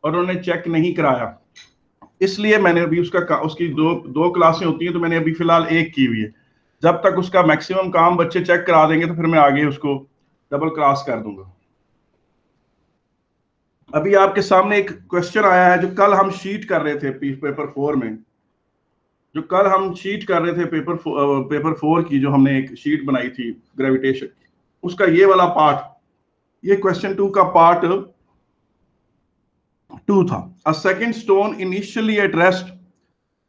और उन्होंने चेक नहीं कराया, इसलिए मैंने अभी उसकी दो क्लासें होती हैं, तो मैंने अभी फिलहाल एक की हुई है। जब तक उसका मैक्सिमम काम बच्चे चेक करा देंगे तो फिर मैं आगे उसको डबल क्लास कर दूंगा। अभी आपके सामने एक क्वेश्चन आया है जो कल हम शीट कर रहे थे पेपर 4 में, जो कल हम शीट कर रहे थे पेपर 4 की, जो हमने एक शीट बनाई थी ग्रेविटेशन की, उसका ये वाला पार्ट, ये क्वेश्चन 2 का पार्ट 2 था। A second stone initially at rest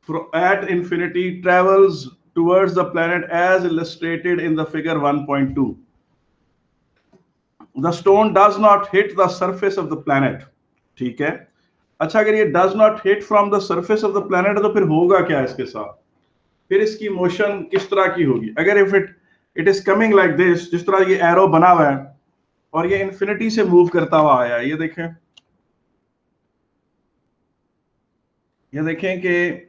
at infinity travels towards the planet as illustrated in the figure 1.2. The stone does not hit the surface of the planet. ठीक है, अच्छा अगर ये does not hit from the surface of the planet तो फिर होगा क्या इसके साथ, फिर इसकी मोशन किस तरह की होगी? अगर if it is coming like this, जिस तरह ये एरो बना हुआ है और ये इंफिनिटी से मूव करता हुआ आया, ये देखें कि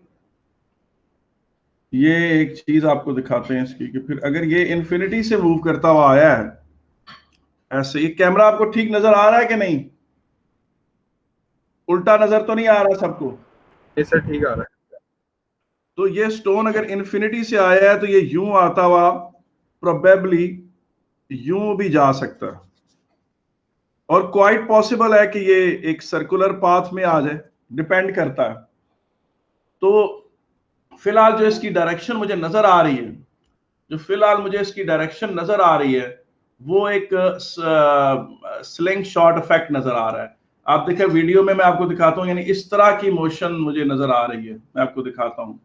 ये एक चीज आपको दिखाते हैं इसकी, कि फिर अगर ये इंफिनिटी से मूव करता हुआ आया है ऐसे, ये कैमरा आपको ठीक नजर आ रहा है कि नहीं? उल्टा नजर तो नहीं आ रहा सबको? ये सर ठीक आ रहा है। तो ये स्टोन अगर इंफिनिटी से आया है तो ये यूं आता हुआ प्रोबेबली यूं भी जा सकता है, और क्वाइट पॉसिबल है कि ये एक सर्कुलर पाथ में आ जाए, डिपेंड करता है। तो फिलहाल जो इसकी डायरेक्शन मुझे नजर आ रही है, वो एक स्लिंग शॉट इफेक्ट नजर आ रहा है। आप देखें वीडियो में मैं आपको दिखाता हूं, यानी इस तरह की मोशन मुझे नजर आ रही है, मैं आपको दिखाता हूं।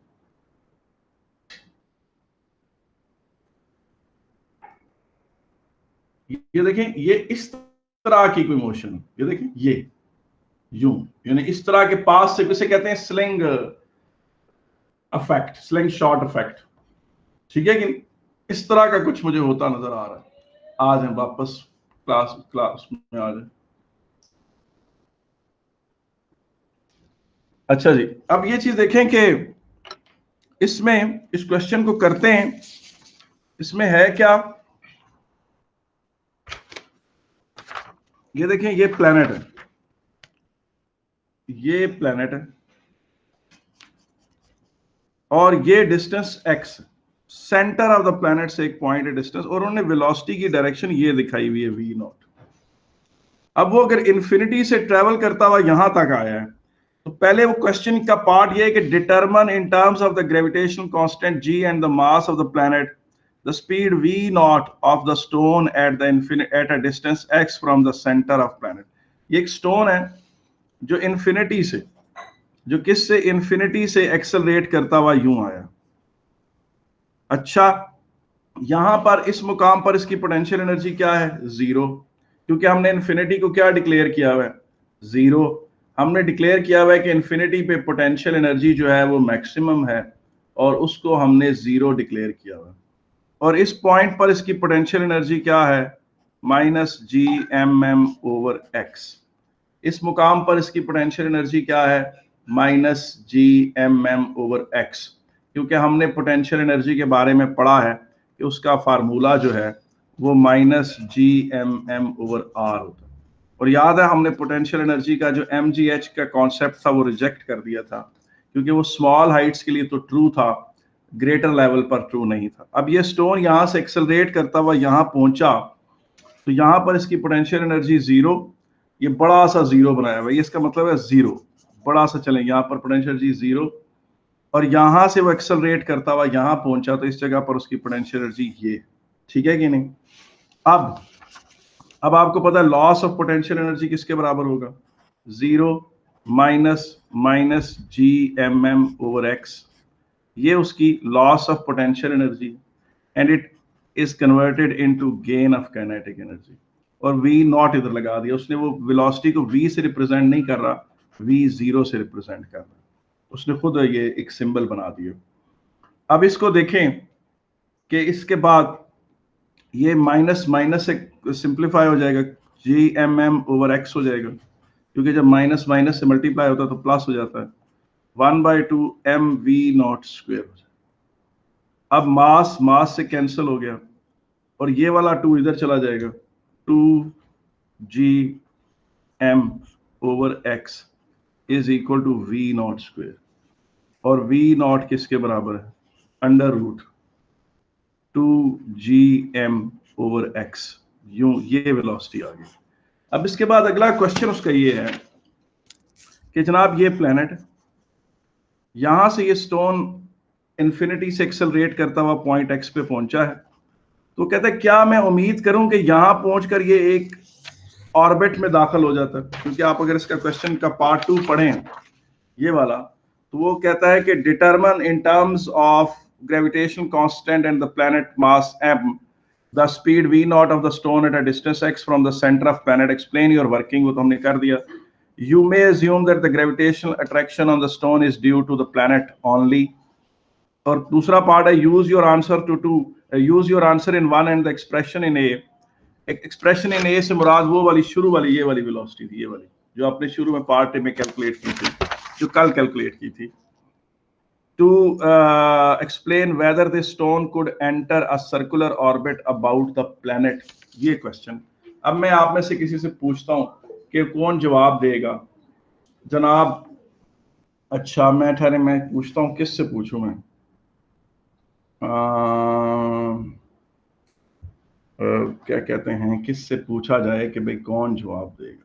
ये देखें, ये इस तरह की कोई मोशन, ये देखें, ये यूं, यानी इस तरह के पास से, इसे कहते हैं sling effect, sling shot effect. ठीक है कि इस तरह का कुछ मुझे होता नजर आ रहा है। आ जाए वापस क्लास में आ जाए। अच्छा जी, अब ये चीज देखें कि इसमें इस क्वेश्चन को करते हैं, इसमें है क्या? ये देखें, ये प्लेनेट है, ये प्लेनेट है, और ये distance x, centre of the planet से एक पॉइंट है डिस्टेंस, और उन्होंने वेलोसिटी की डायरेक्शन ये दिखाई हुई है v0। अब वो अगर इंफिनिटी से ट्रेवल करता हुआ यहां तक आया है, तो पहले वो क्वेश्चन का पार्ट ये है कि determine in terms of the gravitational constant g and the mass of the planet the speed v0 of the stone at a distance x from the centre of planet. ये एक stone है जो infinity से, जो किससे, infinity से accelerate करता हुआ यूं आया। अच्छा, यहां पर इस मुकाम पर इसकी पोटेंशियल एनर्जी क्या है? 0, क्योंकि हमने इंफिनिटी को क्या डिक्लेयर किया हुआ है? 0। हमने डिक्लेयर किया हुआ है कि इंफिनिटी पे पोटेंशियल एनर्जी जो है वो मैक्सिमम है, और उसको हमने 0 डिक्लेयर किया हुआ है। और इस पॉइंट पर इसकी पोटेंशियल एनर्जी क्या है? -gmm/x। इस मुकाम पर इसकी पोटेंशियल एनर्जी क्या है? -gmm/x, क्योंकि हमने पोटेंशियल एनर्जी के बारे में पढ़ा है कि उसका फार्मूला जो है वो -gmm/r होता है। और याद है हमने पोटेंशियल एनर्जी का जो mgh का कॉन्सेप्ट था वो रिजेक्ट कर दिया था, क्योंकि वो स्मॉल हाइट्स के लिए तो ट्रू था, ग्रेटर लेवल पर ट्रू नहीं था। अब ये स्टोन यहां से एक्सेलरेट करता हुआ यहां पहुंचा, तो यहां पर इसकी पोटेंशियल एनर्जी 0, ये बड़ा सा 0 बनाया हुआ है, इसका मतलब है 0 बड़ा सा। चलें, यहां पर पोटेंशियल एनर्जी 0, और यहां से वो एक्सेलरेट करता हुआ यहां पहुंचा, तो इस जगह पर उसकी पोटेंशियल एनर्जी ये। ठीक है कि नहीं? अब आपको पता है लॉस ऑफ पोटेंशियल एनर्जी किसके बराबर होगा? 0 माइनस gmm/x, ये उसकी loss of potential energy, and it is converted into gain of kinetic energy. और v0 इधर लगा दिया उसने, वो वेलोसिटी को v से रिप्रेजेंट नहीं कर रहा, v0 से रिप्रेजेंट कर रहा, उसने खुद ये एक सिंबल बना दिया। अब इसको देखें कि इसके बाद ये माइनस माइनस से सिंप्लीफाई हो जाएगा, gmm/x हो जाएगा, क्योंकि जब माइनस माइनस से मल्टीप्लाई होता है तो प्लस हो जाता है, 1/2 mv0 स्क्वायर। अब मास से कैंसिल हो गया, और ये वाला 2 इधर चला जाएगा, 2gm/x। Is equal to V naught square, और वी नॉट किसके बराबर है? Under root 2gm over x। यूं ये वेलोसिटी आ गई। अब इसके बाद अगला क्वेश्चन उसका ये है कि जनाब ये प्लेनेट यहां से ये स्टोन इन्फिनिटी से एक्सेलरेट करता हुआ पॉइंट x पे पहुंचा है, तो कहते हैं क्या मैं उम्मीद करूं कि यहां पहुंचकर ये एक ऑर्बिट में दाखिल हो जाता है? क्योंकि आप अगर इसका क्वेश्चन का पार्ट 2 पढ़ें ये वाला, तो वो कहता है कि determine in terms of gravitation constant and the planet mass m the speed v not of the stone at a distance x from the centre of planet, explain your working. वो तो हमने कर दिया। You may assume that the gravitational attraction on the stone is due to the planet only। और दूसरा part है use your answer use your answer in one and the expression in a. Expression in a से मुराद वो वाली शुरू वाली ये वाली वेलोसिटी थी, ये वाली जो आपने शुरू में पार्ट ए में कैलकुलेट की थी, जो कल कैलकुलेट की थी। To explain whether this stone could enter a circular orbit about the planet. ये क्वेश्चन अब मैं आप में से किसी से पूछता हूं कि कौन जवाब देगा जनाब। अच्छा मैं ठहरे, मैं पूछता हूं, किससे पूछूं मैं? क्या कहते हैं, किससे पूछा जाए कि भाई कौन जवाब देगा?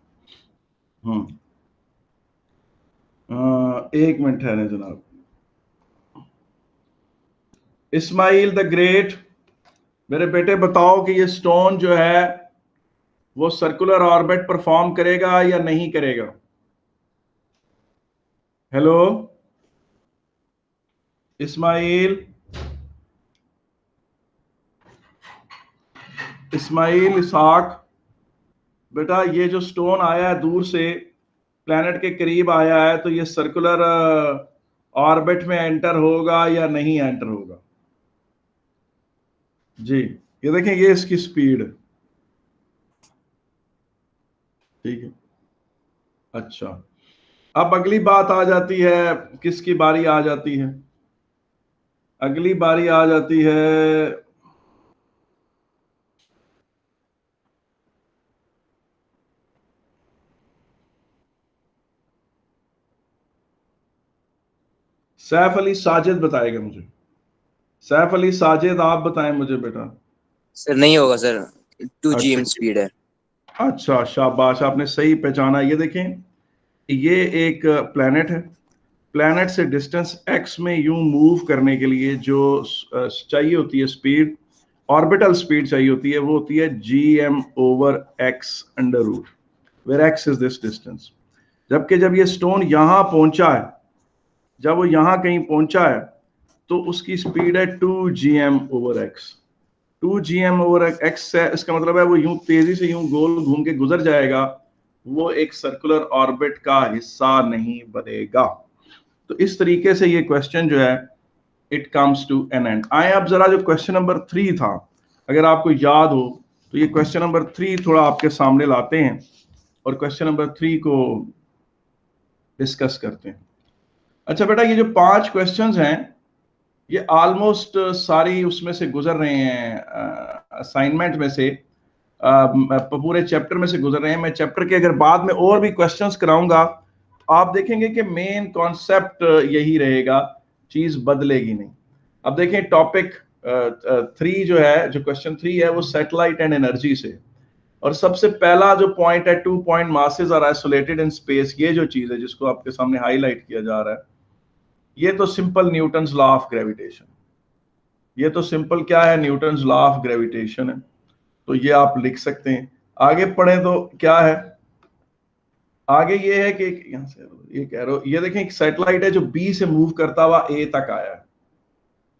एक मिनट ठहरे जनाब। इस्माइल द ग्रेट, मेरे बेटे बताओ कि ये स्टोन जो है वो सर्कुलर ऑर्बिट परफॉर्म करेगा या नहीं करेगा? हेलो इस्माइल, इस्माइल इसहाक बेटा, ये जो स्टोन आया है दूर से प्लैनेट के करीब आया है, तो ये सर्कुलर ऑर्बिट में एंटर होगा या नहीं एंटर होगा? जी ये देखें, ये इसकी स्पीड, ठीक है। अच्छा अब अगली बात आ जाती है, किसकी बारी आ जाती है? अगली बारी आ जाती है सैफ अली साजिद बताएगा मुझे। सैफ अली साजिद आप बताएं मुझे बेटा। सर नहीं होगा सर, 2gm अच्छा स्पीड है। अच्छा शाबाश, आपने सही पहचाना। ये देखें, ये एक प्लैनेट है। प्लैनेट से डिस्टेंस x में यूं मूव करने के लिए जो चाहिए होती है स्पीड, ऑर्बिटल स्पीड चाहिए होती है, वो होती है gm over x under root, where x is this distance. जबकि जब ये स्टोन यहां पहुंचा है, जब वो यहां कहीं पहुंचा है, तो उसकी स्पीड है 2gm over x। 2gm over x है, इसका मतलब है वो यूं तेजी से यूं गोल घूम के गुजर जाएगा, वो एक सर्कुलर ऑर्बिट का हिस्सा नहीं बनेगा। तो इस तरीके से ये क्वेश्चन जो है it comes to an end. आए अब जरा जो क्वेश्चन नंबर 3 था, अगर आपको याद हो तो ये क्वेश्चन नंबर 3 थोड़ा आपके सामने लाते हैं और क्वेश्चन नंबर 3 को डिस्कस करते हैं। अच्छा बेटा, ये जो 5 क्वेश्चंस हैं ये ऑलमोस्ट सारी उसमें से गुजर रहे हैं, असाइनमेंट में से, पूरे चैप्टर में से गुजर रहे हैं। मैं चैप्टर के अगर बाद में और भी क्वेश्चंस कराऊंगा, आप देखेंगे कि मेन कॉन्सेप्ट यही रहेगा, चीज बदलेगी नहीं। अब देखें टॉपिक 3 जो है, जो क्वेश्चन 3 है वो सैटेलाइट एंड एनर्जी से, और सबसे पहला जो पॉइंट है 2 point masses are isolated in space, ये जो चीज है जिसको आपके सामने हाईलाइट किया जा रहा है, ये तो simple Newton's law of gravitation, ये तो सिंपल क्या है, न्यूटन्स लॉ ऑफ ग्रेविटेशन है। तो ये आप लिख सकते हैं। आगे पढ़ें तो क्या है, आगे ये है कि यहां से ये कह रहा हूं, ये देखें एक सैटेलाइट है जो बी से मूव करता हुआ ए तक आया है।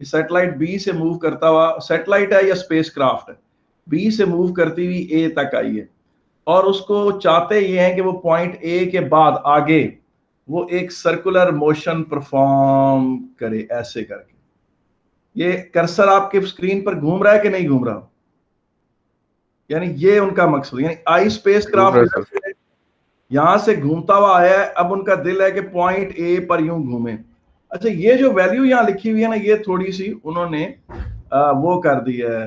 ये सैटेलाइट बी से मूव करता हुआ, सैटेलाइट है या स्पेसक्राफ्ट है, बी से मूव करती हुई ए तक आई है, और उसको चाहते ये हैं कि वो पॉइंट ए के बाद आगे वो एक सर्कुलर मोशन परफॉर्म करे, ऐसे करके। ये कर्सर आपके स्क्रीन पर घूम रहा है कि नहीं घूम रहा? यानी ये उनका मकसद, यानी आई स्पेसक्राफ्ट यहां से घूमता हुआ आया है, अब उनका दिल है कि पॉइंट ए पर यूं घूमे। अच्छा ये जो वैल्यू यहां लिखी हुई है ना, ये थोड़ी सी उन्होंने वो कर दी है,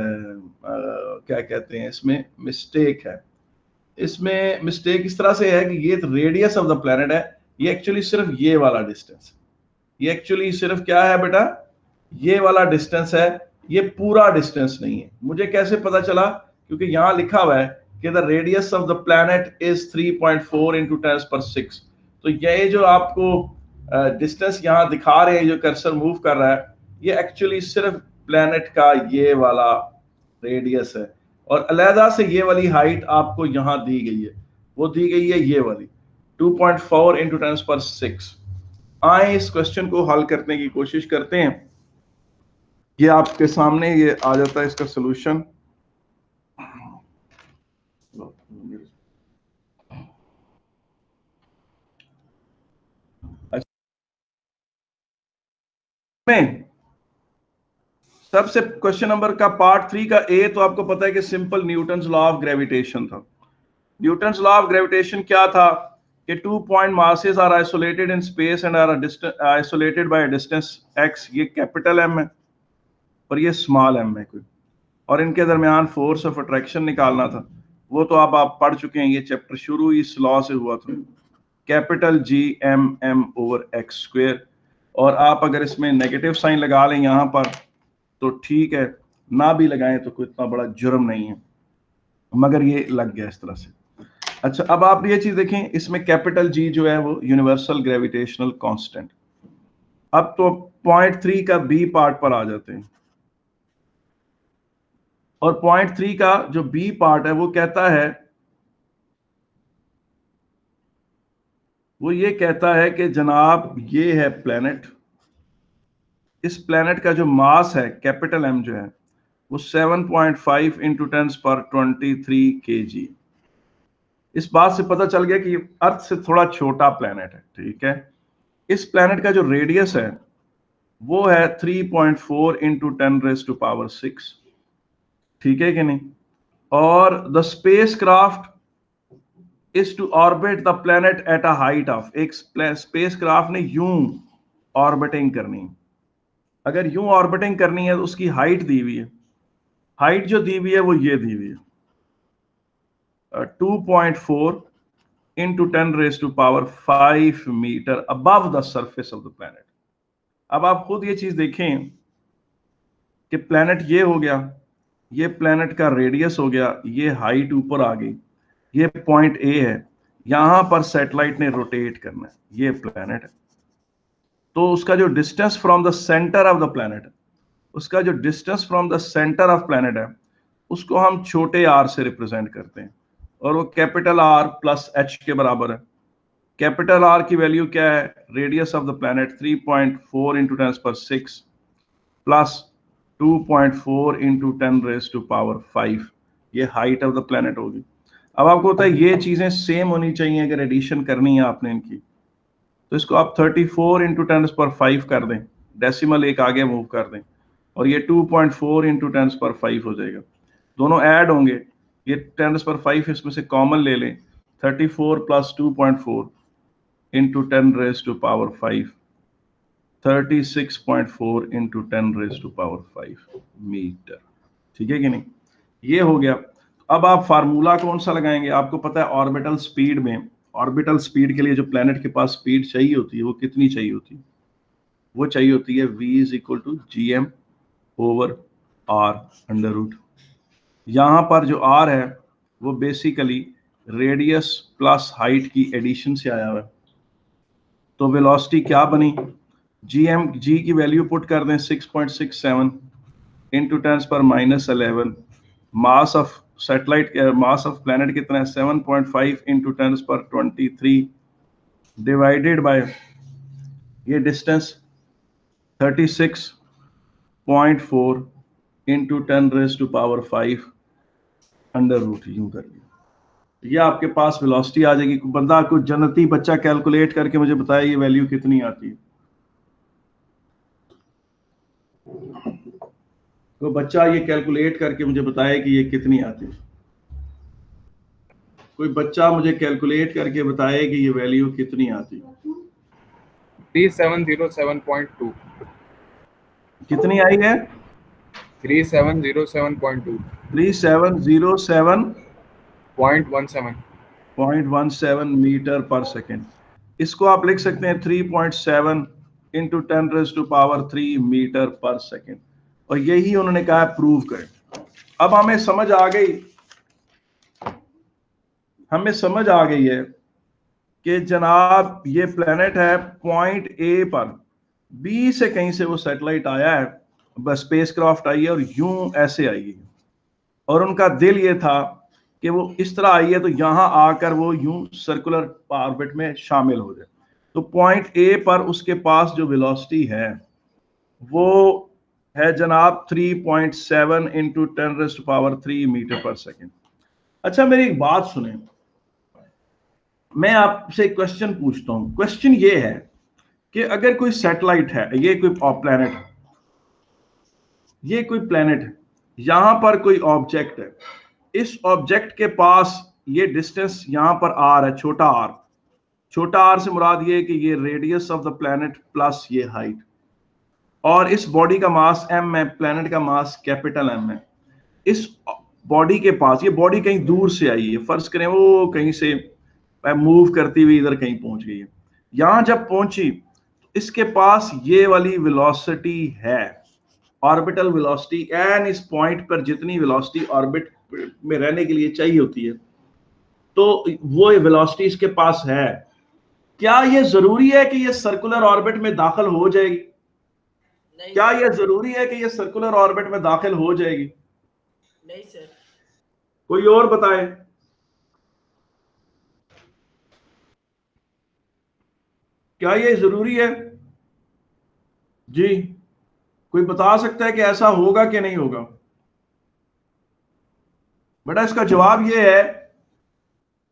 क्या कहते हैं, इसमें मिस्टेक है। इसमें मिस्टेक इस तरह से है कि ये रेडियस ऑफ द प्लेनेट है, ये एक्चुअली सिर्फ ये वाला डिस्टेंस, ये एक्चुअली सिर्फ क्या है बेटा, ये वाला डिस्टेंस है, ये पूरा डिस्टेंस नहीं है। मुझे कैसे पता चला, क्योंकि यहां लिखा हुआ है कि the radius of the planet is 3.4 into 10⁻⁶। तो ये जो आपको डिस्टेंस यहां दिखा रहे हैं, जो कर्सर मूव कर रहा है, ये एक्चुअली सिर्फ प्लैनेट का ये वाला रेडियस है, और अलहदा से ये वाली हाइट आपको यहां दी गई है, वो दी गई है ये वाली 2.4 इंटू 10⁻⁶। आए इस क्वेश्चन को हल करने की कोशिश करते हैं। ये आपके सामने ये आ जाता है इसका सॉल्यूशन। में सबसे क्वेश्चन नंबर का पार्ट 3 का ए तो आपको पता है कि simple Newton's law of gravitation था। न्यूटन्स लॉ ऑफ ग्रेविटेशन क्या था कि 2 point masses are isolated in space and are isolated by distance x। ये कैपिटल M है और ये स्मॉल m है कोई, और इनके दरमियान फोर्स ऑफ अट्रैक्शन निकालना था। वो तो अब आप पढ़ चुके हैं, ये चैप्टर शुरू इस लॉ से हुआ था, कैपिटल G(m)m/x²। और आप अगर इसमें नेगेटिव साइन लगा लें यहाँ पर तो ठीक है, ना भी लगाएं तो कोई इतना बड़ा जुर्म नहीं है, मगर ये लग गया इस तरह से। अच्छा, अब आप ये चीज देखें, इसमें कैपिटल G जो है वो यूनिवर्सल ग्रेविटेशनल कांस्टेंट। अब तो पॉइंट 3 का बी पार्ट पर आ जाते हैं, और पॉइंट 3 का जो बी पार्ट है वो कहता है, वो ये कहता है कि जनाब ये है प्लेनेट, इस प्लेनेट का जो मास है कैपिटल M जो है वो 7.5 इंटू 10⁻23 kg। इस बात से पता चल गया कि अर्थ से थोड़ा छोटा प्लेनेट है, ठीक है। इस प्लेनेट का जो रेडियस है वो है 3.4 इंटू 10⁻⁶, ठीक है कि नहीं। और the spacecraft is to orbit the planet at a height of, एक स्पेस क्राफ्ट ने यूं ऑर्बिटिंग करनी, अगर यूं ऑर्बिटिंग करनी है तो उसकी हाइट दी हुई है, हाइट जो दी हुई है वो ये दी हुई है 2.4 into 10⁵ metre above the surface of the planet. अब आप खुद ये चीज देखें कि प्लेनेट ये हो गया, ये प्लेनेट का रेडियस हो गया, ये हाइट ऊपर आ गई, ये पॉइंट ए है, यहां पर सैटेलाइट ने रोटेट करना है, ये प्लेनेट है। तो उसका जो distance from the centre of the planet, उसका जो distance from the centre of planet है उसको हम छोटे r से रिप्रेजेंट करते हैं, और वो कैपिटल R प्लस h के बराबर है। कैपिटल R की वैल्यू क्या है, radius of the planet 3.4 into 10⁻⁶ plus 2.4 into 10⁵, ये हाइट ऑफ द प्लेनेट होगी। अब आपको होता है ये चीजें सेम होनी चाहिए, अगर एडिशन करनी है आपने इनकी, तो इसको आप 34 इंटू 10⁻⁵ कर दें, डेसिमल एक आगे मूव कर दें, और ये 2.4 इंटू 10⁻⁵ हो जाएगा। दोनों ऐड होंगे, ये 10⁻⁵ इसमें से कॉमन ले लें, 34 प्लस 2.4 इंटू 10⁻⁵, 36.4 इंटू 10⁻⁵ मीटर, ठीक है कि नहीं। ये हो गया। अब आप फार्मूला कौन सा लगाएंगे, आपको पता है ऑर्बिटल स्पीड में, ऑर्बिटल स्पीड के लिए जो प्लेनेट के पास स्पीड चाहिए होती है वो कितनी चाहिए होती है, वो चाहिए होती है v is equal to Gm/r²। यहां पर जो r है वो बेसिकली रेडियस प्लस हाइट की एडिशन से आया हुआ है। तो वेलोसिटी क्या बनी, G की वैल्यू पुट कर दें 6.67 into 10⁻⁻11। Mass of satellite, mass of planet कितना है 7.5 इंटू 10⁻23 डिवाइडेड बाय ये डिस्टेंस 36.4 इंटू 10⁻⁵ अंडर रूट, यूं कर लिया, ये आपके पास वेलोसिटी आ जाएगी। बंदा कुछ जन्नती बच्चा कैलकुलेट करके मुझे बताया ये वैल्यू कितनी आती है। तो बच्चा ये कैलकुलेट करके मुझे बताया कि ये कितनी आती है। कोई बच्चा मुझे कैलकुलेट करके बताए कि ये वैल्यू कितनी आती है। 3707.2। कितनी आई है, 3707.2। 3707.17 मीटर पर सेकेंड। इसको आप लिख सकते हैं 3.7 इंटू 10⁻³ मीटर पर सेकेंड, और यही उन्होंने कहा प्रूव करें। अब हमें समझ आ गई है कि जनाब ये प्लेनेट है, पॉइंट ए पर बी से कहीं से वो सैटेलाइट आया है, बस स्पेसक्राफ्ट आई है और यूं ऐसे आई है, और उनका दिल ये था कि वो इस तरह आई है तो यहां आकर वो यूं सर्कुलर ऑर्बिट में शामिल हो जाए। तो पॉइंट ए पर उसके पास जो वेलोसिटी है वो है जनाब 3.7 इंटू 10⁻³ मीटर पर सेकेंड। अच्छा, मेरी एक बात सुने, मैं आपसे एक क्वेश्चन पूछता हूं। क्वेश्चन ये है कि अगर कोई सैटेलाइट है, ये कोई प्लेनेट है, ये कोई प्लेनेट है, यहां पर कोई ऑब्जेक्ट है, इस ऑब्जेक्ट के पास ये डिस्टेंस यहां पर आर है, छोटा आर। छोटा आर से मुराद ये है कि ये radius of the planet plus ये हाइट, और इस बॉडी का मास m है, प्लेनेट का मास कैपिटल M है। इस बॉडी के पास, ये बॉडी कहीं दूर से आई है, फर्ज करें वो कहीं से मूव करती हुई इधर कहीं पहुंच गई है, यहां जब पहुंची तो इसके पास ये वाली वेलोसिटी है, ऑर्बिटल वेलोसिटी, एन इस पॉइंट पर जितनी वेलोसिटी ऑर्बिट में रहने के लिए चाहिए होती है, तो वो वेलोसिटी इसके पास है। क्या ये जरूरी है कि ये सर्कुलर ऑर्बिट में दाखिल हो जाएगी? क्या ये जरूरी है कि ये सर्कुलर ऑर्बिट में दाखिल हो जाएगी? नहीं सर। कोई और बताए। क्या ये जरूरी है जी? कोई बता सकता है कि ऐसा होगा कि नहीं होगा? बेटा इसका जवाब ये है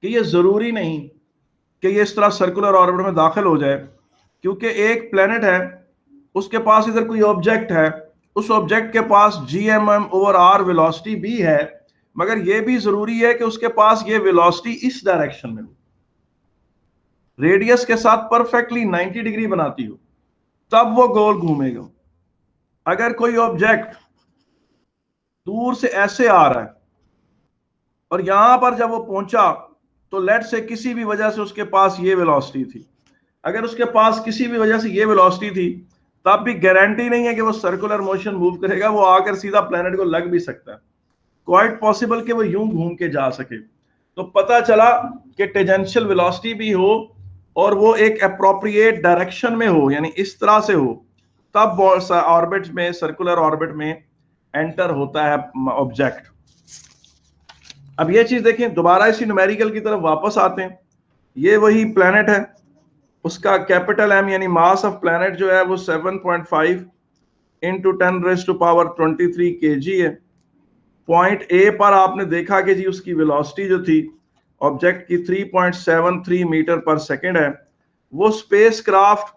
कि ये जरूरी नहीं कि ये इस तरह सर्कुलर ऑर्बिट में दाखिल हो जाए, क्योंकि एक प्लेनेट है, उसके पास इधर कोई ऑब्जेक्ट है, उस ऑब्जेक्ट के पास gm/r वेलोसिटी भी है, मगर यह भी जरूरी है कि उसके पास ये वेलोसिटी इस डायरेक्शन में हो, रेडियस के साथ परफेक्टली 90 डिग्री बनाती हो, तब वो गोल घूमेगा। अगर कोई ऑब्जेक्ट दूर से ऐसे आ रहा है और यहां पर जब वो पहुंचा तो लेट से किसी भी वजह से उसके पास ये वेलोसिटी थी, अगर उसके पास किसी भी वजह से ये वेलोसिटी थी, तब भी गारंटी नहीं है कि वो सर्कुलर मोशन मूव करेगा, वो आकर सीधा प्लेनेट को लग भी सकता है, क्वाइट पॉसिबल कि वो यूं घूम के जा सके। तो पता चला कि टेंजेंशियल वेलोसिटी भी हो और वो एक अप्रोप्रिएट डायरेक्शन में हो, यानी इस तरह से हो, तब ऑर्बिट में, सर्कुलर ऑर्बिट में एंटर होता है ऑब्जेक्ट। अब ये चीज देखें, दोबारा इसी न्यूमेरिकल की तरफ वापस आते हैं। ये वही प्लेनेट है, उसका कैपिटल M यानी मास ऑफ प्लेनेट जो है वो 7.5 इंटू 10⁻23 kg है। पॉइंट ए पर आपने देखा कि जी उसकी वेलोसिटी जो थी ऑब्जेक्ट की 3.73 मीटर पर सेकेंड है। वो स्पेसक्राफ्ट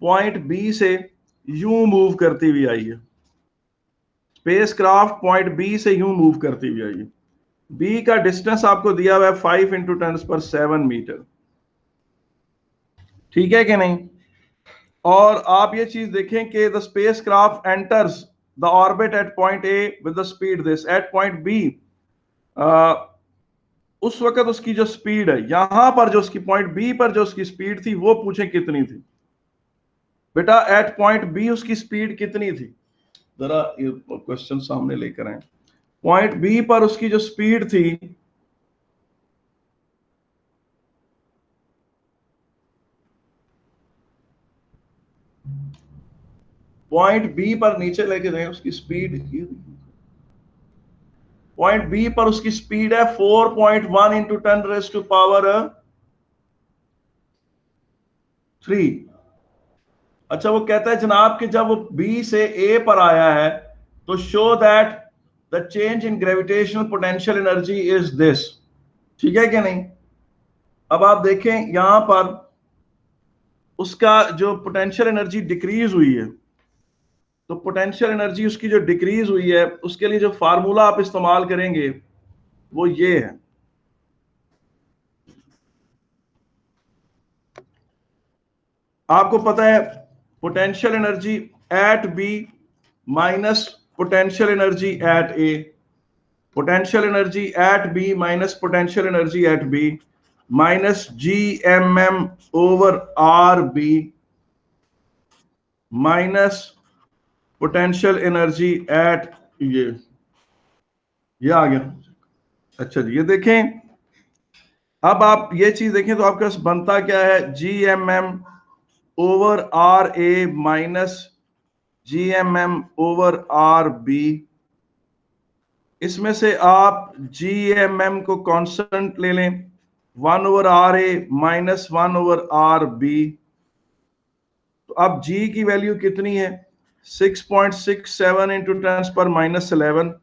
पॉइंट बी से यूं मूव करती हुई आई है, स्पेसक्राफ्ट पॉइंट बी से यूं मूव करती हुई आई है। बी का डिस्टेंस आपको दिया हुआ है 5 इंटू 10⁻7 मीटर, ठीक है कि नहीं? और आप ये चीज देखें कि the spacecraft enters the orbit at point A with the speed this, at point B उस वक्त उसकी जो स्पीड है, यहां पर जो उसकी पॉइंट बी पर जो उसकी स्पीड थी वो पूछे कितनी थी? बेटा एट पॉइंट बी उसकी स्पीड कितनी थी? जरा ये क्वेश्चन सामने लेकर आए। पॉइंट बी पर उसकी जो स्पीड थी, पॉइंट बी पर नीचे लेके जाए, उसकी स्पीड, पॉइंट बी पर उसकी स्पीड है 4.1 इंटू 10⁻3। अच्छा, वो कहता है जनाब कि जब वो बी से ए पर आया है तो show that the change in gravitational potential energy is this, ठीक है कि नहीं? अब आप देखें यहां पर उसका जो पोटेंशियल एनर्जी डिक्रीज हुई है, तो पोटेंशियल एनर्जी उसकी जो डिक्रीज हुई है उसके लिए जो फार्मूला आप इस्तेमाल करेंगे वो ये है, आपको पता है potential energy at B minus potential energy at A, potential energy at B minus potential energy at B, minus GMM over RB minus potential energy at ये आ गया। अच्छा जी, ये देखें, अब आप ये चीज देखें तो आपके पास बनता क्या है, GMM over RA minus GMM over RB। इसमें से आप GMM को कांस्टेंट ले लें, 1 over RA minus 1 over RB। तो अब G की वैल्यू कितनी है, 6.67 इंटू 10⁻11।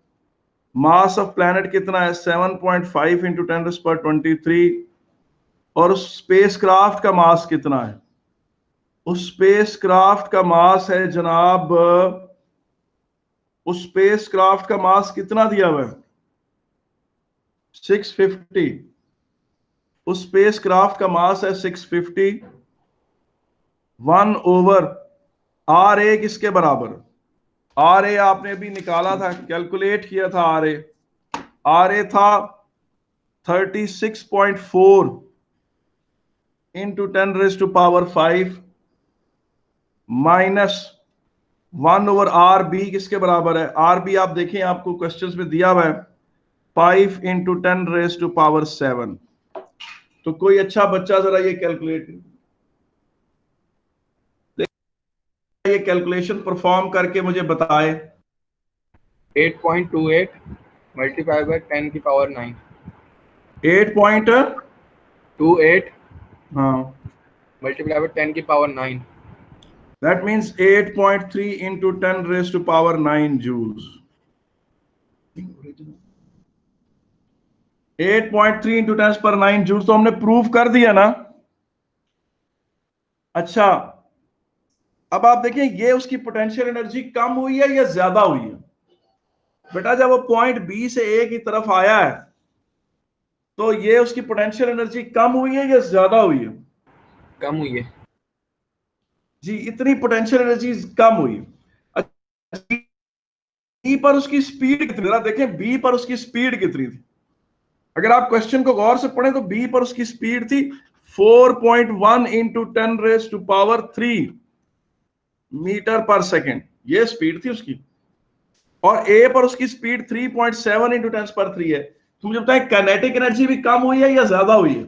मास ऑफ प्लैनेट कितना है, 7.5 इंटू 10⁻23। और उस स्पेस क्राफ्ट का मास कितना है, उस स्पेस क्राफ्ट का मास है जनाब, उस स्पेस क्राफ्ट का मास कितना दिया हुआ है, 650। उस स्पेस क्राफ्ट का मास है 650। 1 ओवर RA किसके बराबर, RA आपने अभी निकाला था, कैलकुलेट किया था। RA था 36.4 इंटू 10⁻5 माइनस 1 ओवर RB किसके बराबर है, RB आप देखें आपको क्वेश्चंस में दिया हुआ है 5 इंटू 10⁻7। तो कोई अच्छा बच्चा जरा ये कैलकुलेट, ये कैलकुलेशन परफॉर्म करके मुझे बताए। 8.28 मल्टीप्लाई बाय 10 की पावर 9। 8.28 हाँ, मल्टीप्लाई बाय 10 की power 9। that means 8.3 into 10⁻9 joules। 8.3 into 10⁻9 joules तो हमने प्रूव कर दिया ना। अच्छा, अब आप देखें ये उसकी पोटेंशियल एनर्जी कम हुई है या ज्यादा हुई है। बेटा जब वो पॉइंट बी से ए की तरफ आया है तो ये उसकी पोटेंशियल एनर्जी कम हुई है या ज्यादा हुई है, कम हुई है जी। इतनी पोटेंशियल एनर्जी कम हुई। अच्छा, बी पर उसकी स्पीड कितनी, जरा देखें बी पर उसकी स्पीड कितनी थी। अगर आप क्वेश्चन को गौर से पढ़ें तो बी पर उसकी स्पीड थी 4.1 इंटू 10⁻3 मीटर पर सेकेंड, ये स्पीड थी उसकी। और ए पर उसकी स्पीड 3.7 इंटू 10⁻3 है। तो मुझे बताएं काइनेटिक एनर्जी भी कम हुई है या ज्यादा हुई है।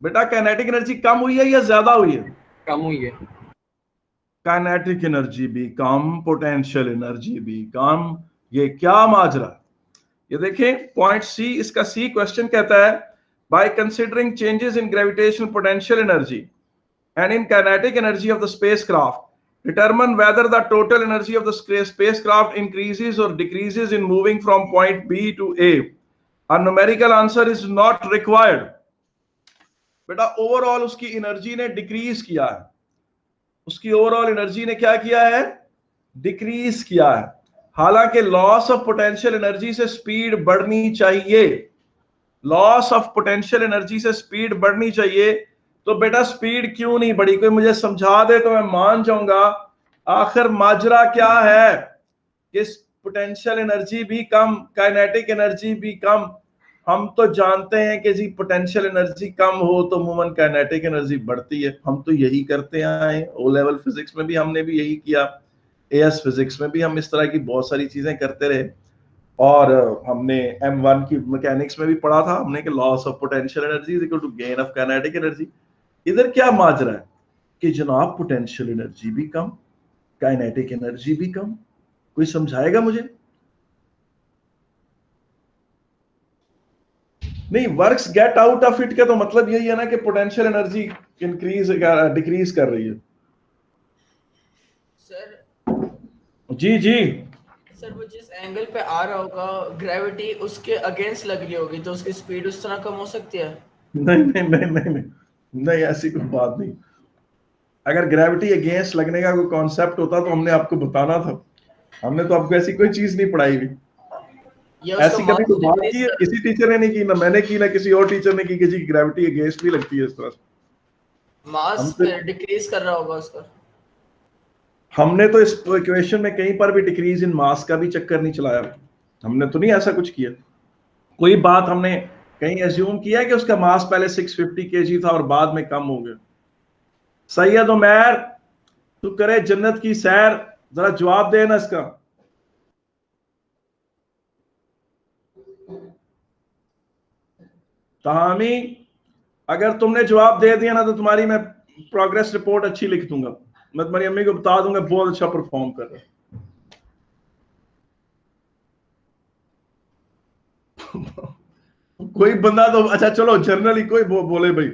बेटा काइनेटिक एनर्जी कम हुई है या ज्यादा हुई है, कम हुई है। काइनेटिक एनर्जी भी कम, पोटेंशियल एनर्जी भी कम। ये क्या माजरा, ये देखें पॉइंट सी, इसका सी क्वेश्चन कहता है by considering changes in gravitational potential energy and in kinetic energy of the spacecraft determine whether the total energy of the spacecraft increases or decreases in moving from point B to A. A numerical answer is not required। बेटा overall उसकी energy ने decrease किया है, उसकी overall energy ने क्या किया है, डिक्रीज किया है। हालांकि लॉस ऑफ पोटेंशियल एनर्जी से स्पीड बढ़नी चाहिए, लॉस ऑफ पोटेंशियल एनर्जी से स्पीड बढ़नी चाहिए। तो बेटा स्पीड क्यों नहीं बढ़ी, कोई मुझे समझा दे तो मैं मान जाऊंगा। आखिर माजरा क्या है कि पोटेंशियल एनर्जी भी कम, काइनेटिक एनर्जी भी कम। हम तो जानते हैं कि जी पोटेंशियल एनर्जी कम हो तो अमूमन काइनेटिक एनर्जी बढ़ती है। हम तो यही करते आए, ओ लेवल फिजिक्स में भी हमने भी यही किया, एएस फिजिक्स में भी हम इस तरह की बहुत सारी चीजें करते रहे। और हमने M1 की मैकेनिक्स में भी पढ़ा था हमने कि loss of potential energy is equal to gain of kinetic energy. इधर क्या माजरा है कि जनाब पोटेंशियल एनर्जी भी कम, काइनेटिक एनर्जी भी कम। कोई समझाएगा मुझे। नहीं, works get out of it का तो मतलब यही है ना कि पोटेंशियल एनर्जी इंक्रीज डिक्रीज कर रही है। सर जी जी सर वो जिस एंगल पे आ रहा होगा ग्रेविटी उसके अगेंस्ट लग रही होगी तो उसकी स्पीड उस तरह कम हो सकती है। नहीं नहीं नहीं नहीं नहीं, नहीं ऐसी कोई बात नहीं। अगर ग्रेविटी अगेंस्ट लगने का कोई कॉन्सेप्ट होता तो हमने आपको बताना था। हमने तो आपको ऐसी कोई चीज नहीं पढ़ाई हुई, या उसका ऐसी कभी कोई बात मास की है किसी टीचर ने नहीं की, ना मैंने की ना किसी और टीचर ने की कि जी ग्रेविटी अगेंस्ट भी लगती है इस तरह से। मास डिक्रीज कर रहा होगा उसका। हमने तो इस इक्वेशन में कहीं पर भी डिक्रीज इन मास का भी चक्कर नहीं चलाया। हमने तो नहीं ऐसा कुछ किया। कोई बात हमने कहीं एज्यूम किया है कि उसका मास पहले 650 केजी था और बाद में कम हो गया? सैयद उमैर, तू करे जन्नत की सैर, जरा जवाब दे ना इसका। तहामी, अगर तुमने जवाब दे दिया ना तो तुम्हारी मैं प्रोग्रेस रिपोर्ट अच्छी लिख दूंगा, मैं तुम्हारी अम्मी को बता दूंगा बहुत अच्छा परफॉर्म कर रहा है। कोई बंदा तो अच्छा चलो जनरली कोई बोले भाई,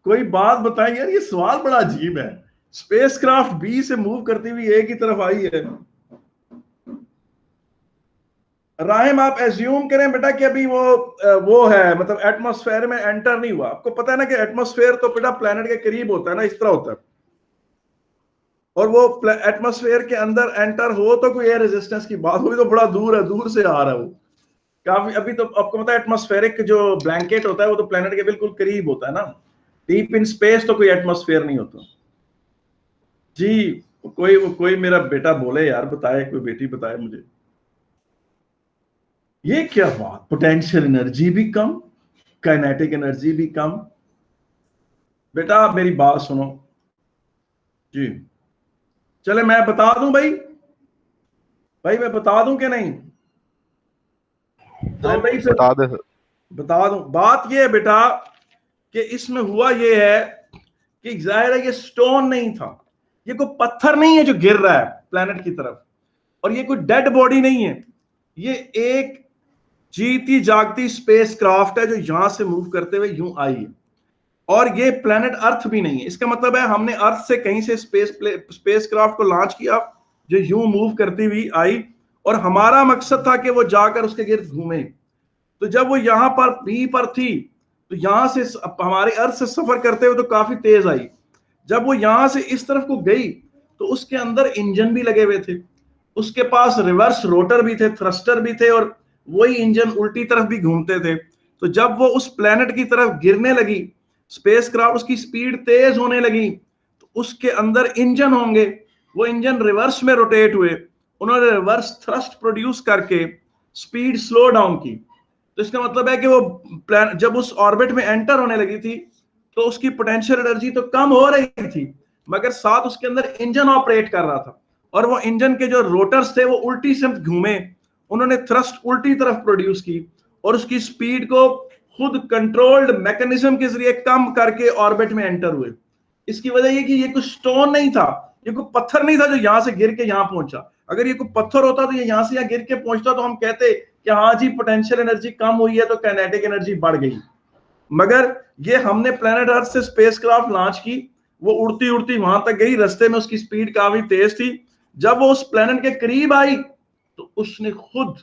कोई बात बताएं यार, ये सवाल बड़ा अजीब है। स्पेसक्राफ्ट बी से मूव करती हुई ए की तरफ आई है। राहिम, आप एज्यूम करें बेटा कि अभी वो है, मतलब एटमॉस्फेयर में एंटर नहीं हुआ। आपको पता है ना कि एटमॉस्फेयर तो बेटा प्लेनेट के करीब होता है ना, इस तरह होता है, और वो एटमॉस्फेयर के अंदर एंटर हो तो कोई एयर रेजिस्टेंस की बात होगी, तो बड़ा दूर है, दूर से आ रहा है वो काफी। अभी तो आपको पता है एटमॉस्फेरिक जो ब्लैंकेट होता है वो तो प्लेनेट के बिल्कुल करीब होता है ना, डीप इन स्पेस तो कोई एटमॉस्फेयर नहीं होता जी। कोई मेरा बेटा बोले यार, बताए, कोई बेटी बताए मुझे, ये क्या बात, पोटेंशियल एनर्जी भी कम, काइनेटिक एनर्जी भी कम। बेटा आप मेरी बात सुनो जी, चले मैं बता दूं भाई मैं बता दूं कि नहीं? तो भाई बता दूं। बात ये है बेटा कि इसमें हुआ ये है कि जाहिर है ये स्टोन नहीं था, ये कोई पत्थर नहीं है जो गिर रहा है प्लेनेट की तरफ, और ये कोई डेड बॉडी नहीं है, ये एक जीती जागती स्पेसक्राफ्ट है जो यहां से मूव करते हुए यूं आई है। और ये प्लेनेट अर्थ भी नहीं है, इसका मतलब है हमने अर्थ से कहीं से स्पेसक्राफ्ट को लॉन्च किया जो यूं मूव करती हुई आई, और हमारा मकसद था कि वो जाकर उसके गिर्द घूमे। तो जब वो यहां पर बी पर थी तो यहां से हमारे अर्थ से सफर करते हुए तो काफी तेज आई, जब वो यहां से इस तरफ को गई तो उसके अंदर इंजन भी लगे हुए थे, उसके पास रिवर्स रोटर भी थे, थ्रस्टर भी थे, और वही इंजन उल्टी तरफ भी घूमते थे। तो जब वो उस प्लेनेट की तरफ गिरने लगी, स्पेसक्राफ्ट उसकी स्पीड तेज होने लगी, तो उसके अंदर इंजन होंगे, वो इंजन रिवर्स में रोटेट हुए, उन्होंने रिवर्स थ्रस्ट प्रोड्यूस करके स्पीड स्लो डाउन की। तो इसका मतलब है कि वो प्लान जब उस ऑर्बिट में एंटर होने लगी थी तो उसकी पोटेंशियल एनर्जी तो कम हो रही थी, मगर साथ उसके अंदर इंजन ऑपरेट कर रहा था, और वो इंजन के जो रोटर्स थे वो उल्टी से घूमे, उन्होंने थ्रस्ट उल्टी तरफ प्रोड्यूस की, और उसकी स्पीड को खुद कंट्रोल्ड मैकेनिज्म के जरिए कम करके ऑर्बिट में एंटर हुए। इसकी वजह ये कि ये कुछ स्टोन नहीं था, ये कोई पत्थर नहीं था जो यहां से गिर के यहां पहुंचा। अगर ये कोई पत्थर होता तो ये यहां से यहां गिर के पहुंचता तो हम कहते कि हाँ जी पोटेंशियल एनर्जी कम हुई है तो काइनेटिक एनर्जी बढ़ गई। मगर ये हमने प्लेनेट अर्थ से स्पेसक्राफ्ट लॉन्च की, वो उड़ती उड़ती वहां तक गई, रास्ते में उसकी स्पीड काफी तेज थी, जब वो उस प्लेनेट के करीब आई तो उसने खुद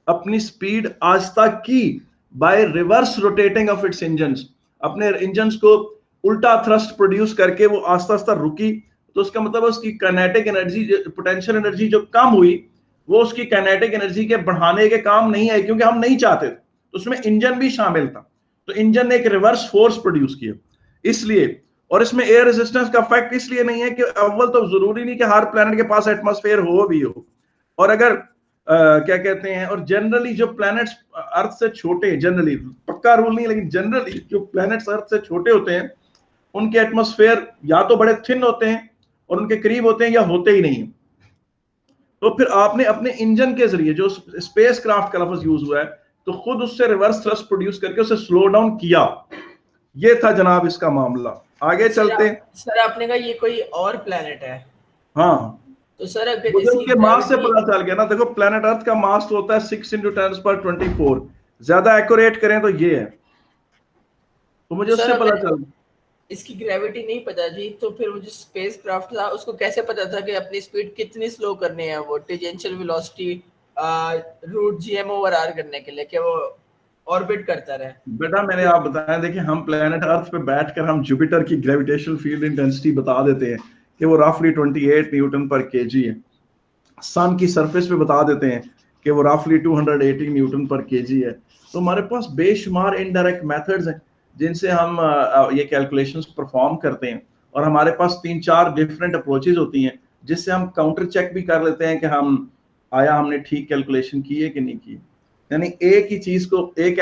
अपनी स्पीड आस्ता की by reverse rotating of its engines, अपने इंजन्स को उल्टा थ्रस्ट प्रोड्यूस करके वो आस्ता आस्ता रुकी। तो उसका मतलब उसकी काइनेटिक एनर्जी, पोटेंशियल एनर्जी जो कम हुई वो उसकी काइनेटिक एनर्जी के बढ़ाने के काम नहीं आई, क्योंकि हम नहीं चाहते थे, तो उसमें इंजन भी शामिल था, तो इंजन ने एक रिवर्स फोर्स प्रोड्यूस किया इसलिए। और इसमें एयर रेजिस्टेंस का फैक्ट इसलिए नहीं है कि अव्वल तो जरूरी नहीं कि हर प्लेनेट के पास एटमॉस्फेयर हो भी हो, और अगर क्या कहते हैं, और जनरली जो प्लैनेट्स अर्थ से छोटे, जनरली पक्का रूल नहीं लेकिन जनरली जो प्लैनेट्स अर्थ से छोटे होते हैं उनके एटमॉस्फेयर या तो बड़े थिन होते हैं और उनके करीब होते हैं या होते ही नहीं। तो फिर आपने अपने इंजन के जरिए, जो स्पेस क्राफ्ट का लफ्ज यूज हुआ है, तो खुद उससे रिवर्स थ्रस्ट प्रोड्यूस करके उसे स्लो डाउन किया। ये था जनाब इसका मामला। आगे चलते हैं। सर आपने कहा ये कोई और प्लेनेट है? हाँ, तो सर अगर इसके मास से पता चल गया ना। देखो प्लेनेट अर्थ का मास तो होता है 6 × 10⁻²4, ज्यादा एक्यूरेट करें तो ये है, तो मुझे उससे पता चल। इसकी ग्रेविटी नहीं पता जी, तो फिर वो जो स्पेसक्राफ्ट था उसको कैसे पता था कि अपनी स्पीड कितनी स्लो करनी है, वो टेंजेंशियल वेलोसिटी √gm/r करने के लिए, कि वो ऑर्बिट करता रहे? बेटा मैंने आप बताया, देखिए हम प्लेनेट अर्थ पे बैठकर हम जुपिटर की ग्रेविटेशनल फील्ड इंटेंसिटी बता देते हैं कि वो रफली 28 N/kg है, सन की सरफेस पे बता देते हैं कि वो रफली 280 N/kg है। तो हमारे पास बेशुमार इनडायरेक्ट मेथड्स हैं जिनसे हम ये कैलकुलेशंस परफॉर्म करते हैं, और हमारे पास 3-4 डिफरेंट अप्रोचेस होती हैं जिससे हम काउंटर चेक भी कर लेते हैं कि हमने ठीक कैलकुलेशन की है कि नहीं की। यानी एक ही चीज को एक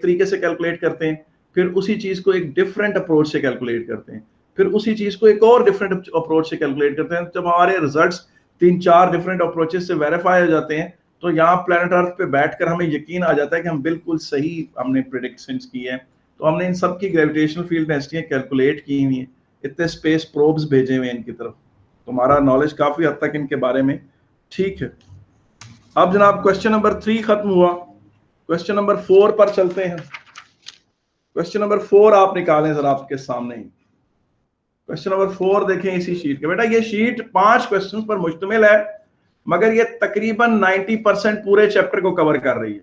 तरीके से कैलकुलेट करते हैं, फिर उसी चीज को एक डिफरेंट अप्रोच से कैलकुलेट करते हैं, फिर उसी चीज को एक और डिफरेंट अप्रोच से कैलकुलेट करते हैं। जब हमारे रिजल्ट्स 3-4 डिफरेंट अप्रोचेस से वेरीफाई हो जाते हैं तो यहाँ प्लेनेट अर्थ पे बैठकर हमें यकीन आ जाता है कि हम बिल्कुल सही हमने प्रेडिक्शंस की है। तो हमने इन सब की ग्रेविटेशनल फील्ड डेंसिटी कैलकुलेट की हुई है, इतने स्पेस प्रोब्स भेजे हुए हैं इनकी तरफ, तो हमारा नॉलेज काफी हद तक इनके बारे में ठीक है। अब जनाब क्वेश्चन नंबर 3 खत्म हुआ, क्वेश्चन नंबर 4 पर चलते हैं। क्वेश्चन नंबर 4 आप निकालें जरा आपके सामने ही। क्वेश्चन नंबर 4 देखें इसी शीट के। बेटा ये शीट 5 क्वेश्चंस पर मुश्तमिल है, मगर ये तकरीबन 90% पूरे चैप्टर को कवर कर रही है।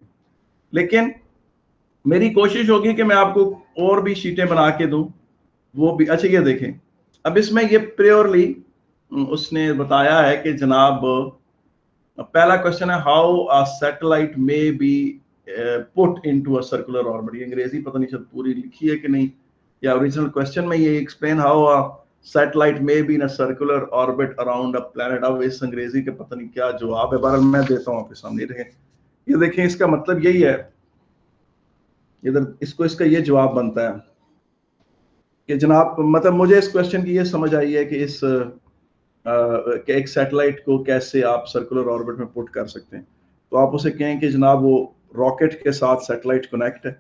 लेकिन मेरी कोशिश होगी कि मैं आपको और भी शीटें बना के दूं, वो भी। अच्छा ये देखें, अब इसमें ये प्योरली उसने बताया है कि जनाब पहला क्वेश्चन है how a satellite may be put into a circular orbit. ये अंग्रेजी पता नहीं शायद पूरी लिखी है कि नहीं, या ओरिजिनल क्वेश्चन में ये explain how a satellite may be in a circular orbit around a planet. अब इस अंग्रेजी के पता नहीं क्या जवाब है, बहरहाल मैं देता हूँ आपके सामने। ये देखें इसका मतलब यही है, इधर इसको इसका ये जवाब बनता है कि जनाब मतलब मुझे इस क्वेश्चन की ये समझ आई है कि कि एक सैटेलाइट को कैसे आप सर्कुलर ऑर्बिट में पुट कर सकते हैं। तो आप उसे कहें कि जनाब वो रॉकेट के साथ सैटेलाइट कनेक्ट है,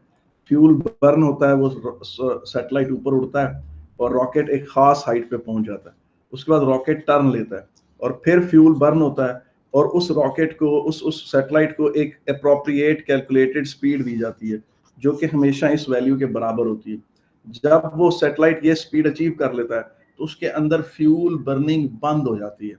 फ्यूल बर्न होता है, वो सैटेलाइट ऊपर उड़ता है और रॉकेट एक खास हाइट पे पहुंच जाता है। उसके बाद रॉकेट टर्न लेता है और फिर फ्यूल बर्न होता है और उस रॉकेट को उस सैटेलाइट को एक अप्रोप्रिएट कैलकुलेटेड स्पीड दी जाती है जो कि हमेशा इस वैल्यू के बराबर होती है। जब वो सैटेलाइट ये स्पीड अचीव कर लेता है तो उसके अंदर फ्यूल बर्निंग बंद हो जाती है,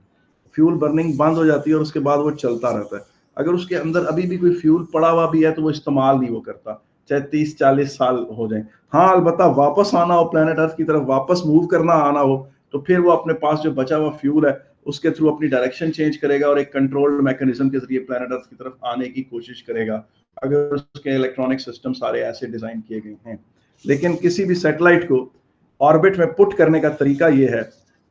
फ्यूल बर्निंग बंद हो जाती है और उसके बाद वो चलता रहता है। अगर उसके अंदर अभी भी कोई फ्यूल पड़ा हुआ भी है तो वो इस्तेमाल नहीं वो करता, चाहे 30-40 साल हो जाए। हाँ अलबत्ता वापस आना हो, प्लेनेट अर्थ की तरफ वापस मूव करना आना हो, तो फिर वो अपने पास जो बचा हुआ फ्यूल है उसके थ्रू अपनी डायरेक्शन चेंज करेगा और एक कंट्रोल्ड मैकेनिज्म के जरिए प्लेनेट अर्थ की तरफ आने की कोशिश करेगा, अगर उसके इलेक्ट्रॉनिक सिस्टम सारे ऐसे डिजाइन किए गए हैं। लेकिन किसी भी सैटेलाइट को ऑर्बिट में पुट करने का तरीका ये है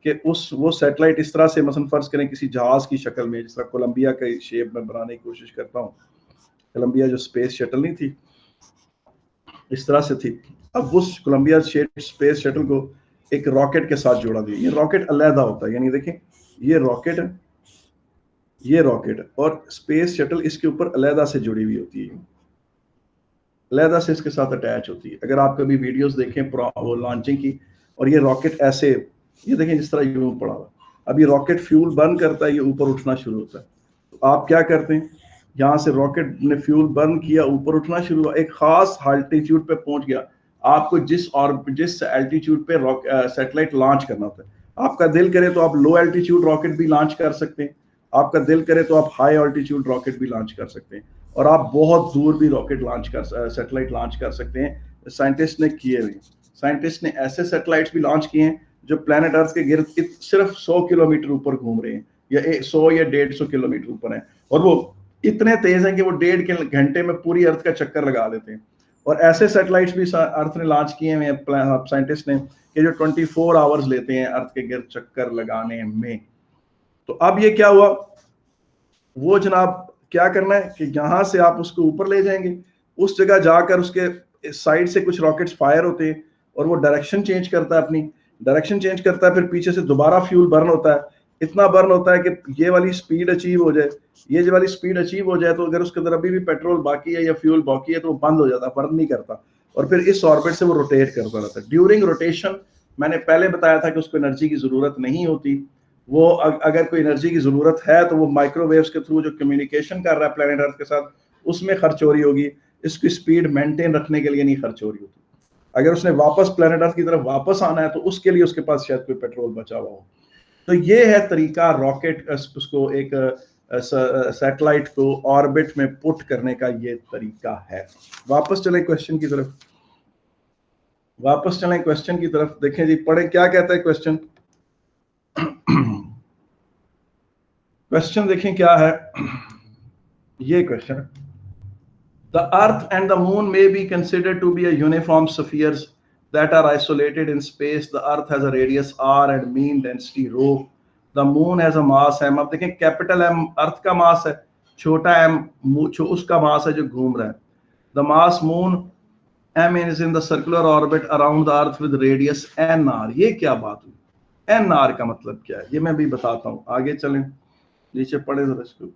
कि वो सैटेलाइट इस तरह से, मसलन फर्ज करें किसी जहाज की शक्ल में, जिस तरह कोलंबिया के शेप में बनाने की कोशिश करता हूँ। कोलंबिया जो स्पेस शटल नहीं थी, इस तरह से थी। अब उस कोलंबिया स्पेस शटल को एक रॉकेट के साथ जोड़ा दिया। ये रॉकेट अलहदा होता है, यानी देखें ये रॉकेट है, ये रॉकेट और स्पेस शटल इसके ऊपर अलहदा से जुड़ी हुई होती है, अलहदा से इसके साथ अटैच होती है। अगर आप कभी वीडियोस देखें वो लॉन्चिंग की, और ये रॉकेट ऐसे, ये देखें जिस तरह यूं पड़ा हुआ, अब ये रॉकेट फ्यूल बर्न करता है, ये ऊपर उठना शुरू होता है। तो आप क्या करते हैं, यहाँ से रॉकेट ने फ्यूल बर्न किया, ऊपर उठना शुरू हुआ, एक खास अल्टीट्यूड पे पहुंच गया। आपको जिस एल्टीट्यूड पे सैटेलाइट लॉन्च करना होता है, आपका दिल करे तो आप लो एल्टीट्यूड रॉकेट भी लॉन्च कर सकते हैं, आपका दिल करे तो आप हाई ऑल्टीट्यूड रॉकेट भी लॉन्च कर सकते हैं, और आप बहुत दूर भी रॉकेट लॉन्च कर सैटेलाइट लॉन्च कर सकते हैं। साइंटिस्ट ने किए हुए, साइंटिस्ट ने ऐसे सैटेलाइट्स भी लॉन्च किए हैं जो प्लेनेट अर्थ के गिर्द सिर्फ 100 किलोमीटर ऊपर घूम रहे हैं, या 100 या 150 किलोमीटर ऊपर है, और वो इतने तेज हैं कि वो 1.5 घंटे में पूरी अर्थ का चक्कर लगा लेते हैं। और ऐसे सैटेलाइट्स भी अर्थ ने लॉन्च किए हुए हैं साइंटिस्ट ने कि जो 24 आवर्स लेते हैं अर्थ के गिर्द चक्कर लगाने में। तो अब ये क्या हुआ, वो जनाब क्या करना है कि यहां से आप उसको ऊपर ले जाएंगे, उस जगह जाकर उसके साइड से कुछ रॉकेट्स फायर होते हैं और वो डायरेक्शन चेंज करता है, अपनी डायरेक्शन चेंज करता है, फिर पीछे से दोबारा फ्यूल बर्न होता है, इतना बर्न होता है कि ये वाली स्पीड अचीव हो जाए, ये जो वाली स्पीड अचीव हो जाए, तो अगर उसके अंदर अभी भी पेट्रोल बाकी है या फ्यूल बाकी है तो वो बंद हो जाता है, बर्न नहीं करता, और फिर इस ऑर्बिट से वो रोटेट करता रहता है। ड्यूरिंग रोटेशन मैंने पहले बताया था कि उसको एनर्जी की जरूरत नहीं होती, वो अगर कोई एनर्जी की जरूरत है तो वो माइक्रोवेव्स के थ्रू जो कम्युनिकेशन कर रहा है प्लेनेट अर्थ के साथ उसमें खर्च हो रही होगी, इसकी स्पीड मेंटेन रखने के लिए नहीं खर्च हो रही होती। अगर उसने वापस प्लेनेट अर्थ की तरफ वापस आना है तो उसके लिए उसके पास शायद कोई पेट्रोल बचा हुआ हो। तो ये है तरीका रॉकेट उसको एक सैटेलाइट को ऑर्बिट में पुट करने का, ये तरीका है। वापस चले क्वेश्चन की तरफ, वापस चलें क्वेश्चन की तरफ, देखें जी पढ़े क्या कहता है क्वेश्चन। क्वेश्चन देखें क्या है, ये question, the earth and the moon may be considered to be a uniform spheres that are isolated in space. The earth has a radius r and mean density rho. The moon has a mass m. अब देखें capital m अर्थ का मास है, छोटा m उसका मास है जो घूम रहा है। The mass moon m is in the circular orbit around the earth with radius nr। ये क्या बात हुई? nr का मतलब क्या है ये मैं भी बताता हूं, आगे चलें, नीचे पढ़े जरा इसको।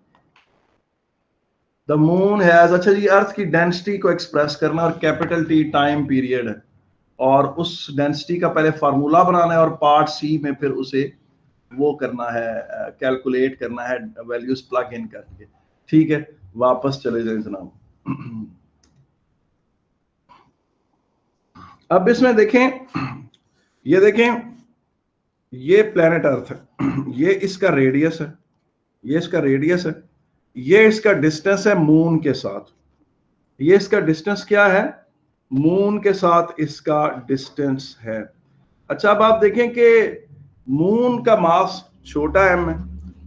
द मून हैज, अच्छा जी, अर्थ की डेंसिटी को एक्सप्रेस करना और कैपिटल टी टाइम पीरियड है, और उस डेंसिटी का पहले फार्मूला बनाना है और पार्ट सी में फिर उसे वो करना है, कैलकुलेट करना है वैल्यूज प्लग इन करके। ठीक है, वापस चले जाए जनाब। अब इसमें देखें, ये देखें, ये प्लेनेट अर्थ है, ये इसका रेडियस है, ये इसका रेडियस है, ये इसका डिस्टेंस है मून के साथ, ये इसका डिस्टेंस क्या है, मून के साथ इसका डिस्टेंस है। अच्छा, अब आप देखें कि मून का मास छोटा m है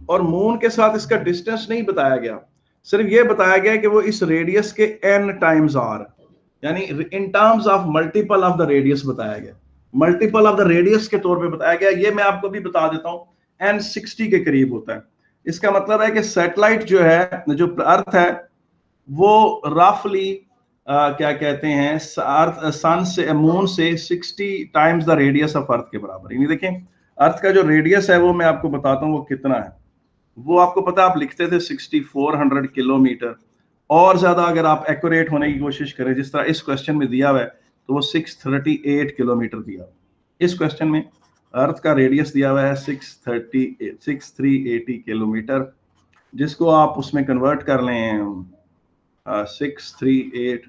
और मून के साथ इसका डिस्टेंस नहीं बताया गया, सिर्फ ये बताया गया कि वो इस रेडियस के n टाइम्स r, यानी in terms of multiple of the radius बताया गया, मल्टीपल ऑफ द रेडियस के तौर पे बताया गया। ये मैं आपको भी बता देता हूं, n 60 के करीब होता है। इसका मतलब है कि सैटेलाइट जो है, जो अर्थ है, वो रफली क्या कहते हैं, अर्थ सन से, मून से 60 times the radius of earth के बराबर। यानी देखें, अर्थ का जो रेडियस है वो मैं आपको बताता हूँ वो कितना है। वो आपको पता है, आप लिखते थे 6400 किलोमीटर, और ज्यादा अगर आप एक्यूरेट होने की कोशिश करें, जिस तरह इस क्वेश्चन में दिया हुआ है, तो वो 638 किलोमीटर दिया। इस क्वेश्चन में अर्थ का रेडियस दिया हुआ है 6380 किलोमीटर, जिसको आप उसमें कन्वर्ट कर लें 638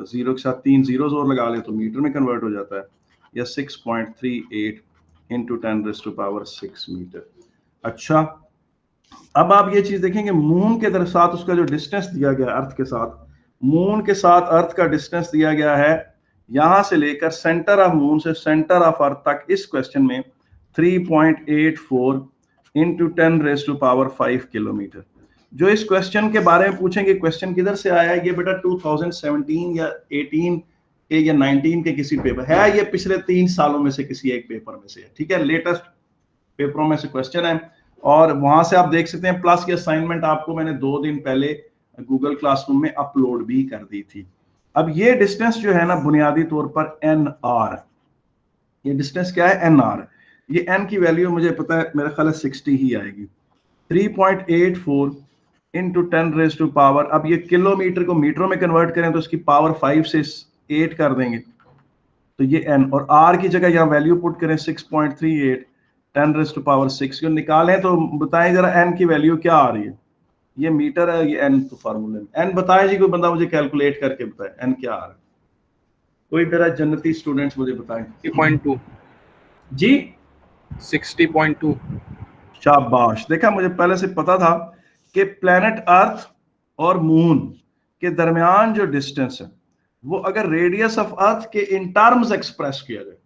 जीरो के साथ 3 जीरोस और लगा लें तो मीटर में कन्वर्ट हो जाता है, या 6.38 इंटू 10⁻6 मीटर। अच्छा, अब आप ये चीज देखेंगे, मून के साथ उसका जो डिस्टेंस दिया गया अर्थ के साथ, मून के साथ अर्थ का डिस्टेंस दिया गया है यहां से लेकर सेंटर ऑफ मून से सेंटर ऑफ अर्थ तक, इस क्वेश्चन में 3.84 इंटू 10⁻5 किलोमीटर। जो इस क्वेश्चन के बारे में पूछेंगे, क्वेश्चन किधर से आया है, ये बेटा 2017 या 18 के या 19 के किसी पेपर है, ये पिछले 3 सालों में से किसी एक पेपर में से है। ठीक है, लेटेस्ट पेपरों में से क्वेश्चन है, और वहां से आप देख सकते हैं। प्लस की असाइनमेंट आपको मैंने 2 दिन पहले गूगल क्लासरूम में अपलोड भी कर दी थी। अब ये डिस्टेंस जो है ना, बुनियादी तौर पर NR, ये डिस्टेंस क्या है, NR। ये n की वैल्यू मुझे पता है, मेरा ख्याल है 60 ही आएगी। 3.84 इंटू 10⁻, अब ये किलोमीटर को मीटरों में कन्वर्ट करें तो इसकी पावर 5 से 8 कर देंगे, तो ये n, और r की जगह यहाँ वैल्यू पुट करें 6.38 10⁻6 को निकालें तो बताएं जरा n की वैल्यू क्या आ रही है। ये मीटर है, ये n तो फार्मूले में n बताएं जी, कोई बंदा मुझे कैलकुलेट करके बताए n क्या आ रहा है, कोई मेरा जन्नती स्टूडेंट्स मुझे बताएं। 60.2 जी 60.2। शाबाश, देखा, मुझे पहले से पता था कि प्लेनेट अर्थ और मून के दरमियान जो डिस्टेंस है वो अगर रेडियस ऑफ अर्थ के इन टर्म्स एक्सप्रेस किया जाए,